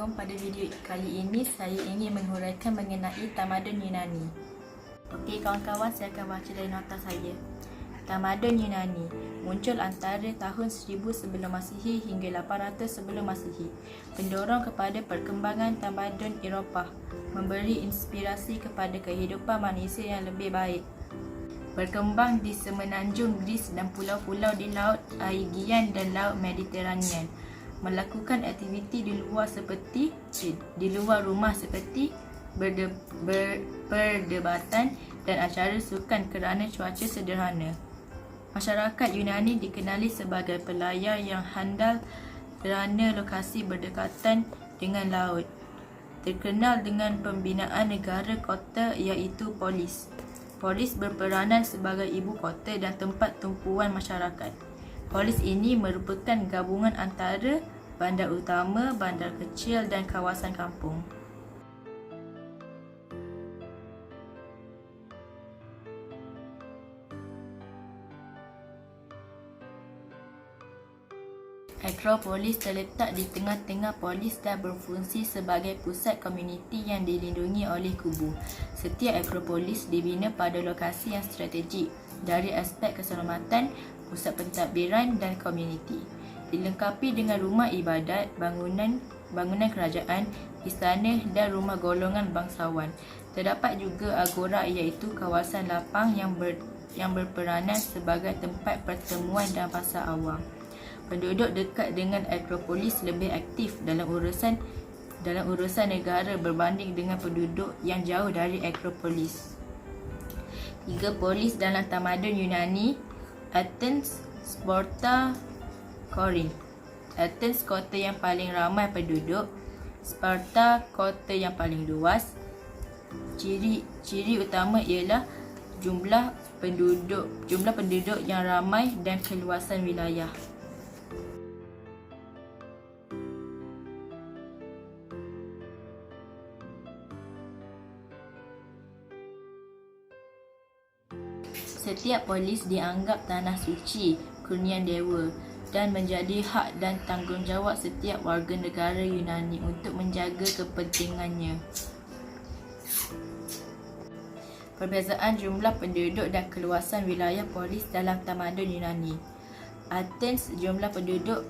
Assalamualaikum. Pada video kali ini saya ingin menghuraikan mengenai tamadun Yunani. Okey kawan-kawan, saya akan baca dari nota saya. Tamadun Yunani muncul antara tahun 1000 sebelum Masihi hingga 800 sebelum Masihi. Pendorong kepada perkembangan tamadun Eropah, memberi inspirasi kepada kehidupan manusia yang lebih baik. Berkembang di semenanjung Greece dan pulau-pulau di Laut Aegean dan Laut Mediterranean. Melakukan aktiviti di luar rumah seperti perdebatan dan acara sukan kerana cuaca sederhana. Masyarakat Yunani dikenali sebagai pelayar yang handal kerana lokasi berdekatan dengan laut. Terkenal dengan pembinaan negara kota iaitu polis. Polis berperanan sebagai ibu kota dan tempat tumpuan masyarakat. Polis ini merupakan gabungan antara bandar utama, bandar kecil dan kawasan kampung. Akropolis terletak di tengah-tengah polis dan berfungsi sebagai pusat komuniti yang dilindungi oleh kubu. Setiap akropolis dibina pada lokasi yang strategik dari aspek keselamatan, pusat pentadbiran dan komuniti. Dilengkapi dengan rumah ibadat, bangunan kerajaan, istana dan rumah golongan bangsawan. Terdapat juga agora iaitu kawasan lapang yang berperanan sebagai tempat pertemuan dan pasar awam. Penduduk dekat dengan akropolis lebih aktif dalam urusan negara berbanding dengan penduduk yang jauh dari akropolis. 3 polis dalam tamadun Yunani: Athens, Sparta, Corinth. Athens kota yang paling ramai penduduk, Sparta kota yang paling luas. Ciri utama ialah jumlah penduduk yang ramai dan keluasan wilayah. Setiap polis dianggap tanah suci, kurnian dewa, dan menjadi hak dan tanggungjawab setiap warga negara Yunani untuk menjaga kepentingannya. Perbezaan jumlah penduduk dan keluasan wilayah polis dalam tamadun Yunani. Athens jumlah penduduk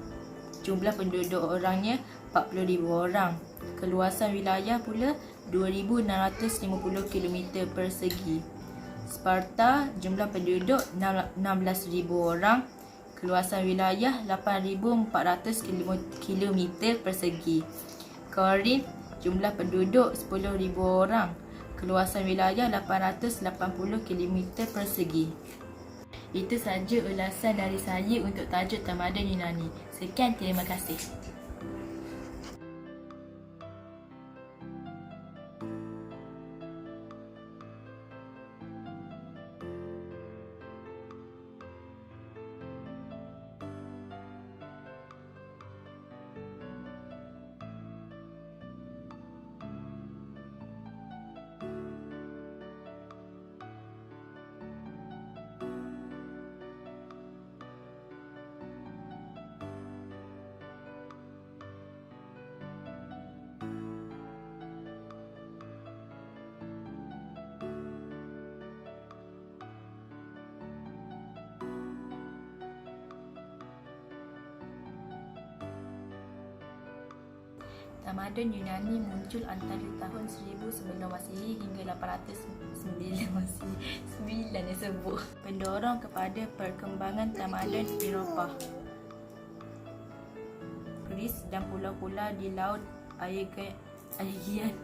orangnya 40,000 orang. Keluasan wilayah pula 2,650 km persegi. Sparta jumlah penduduk 16,000 orang. Keluasan wilayah 8,400 km persegi. Corinth jumlah penduduk 10,000 orang. Keluasan wilayah 880 km persegi. Itu sahaja ulasan dari saya untuk tajuk tamadun Yunani. Sekian, terima kasih. Tamadun Yunani muncul antara tahun 1000 sebelum Masihi hingga 809 Masihi. 9 yang sebut. Pendorong kepada perkembangan tamadun Eropah. Greece dan pulau-pulau di Laut Aegean.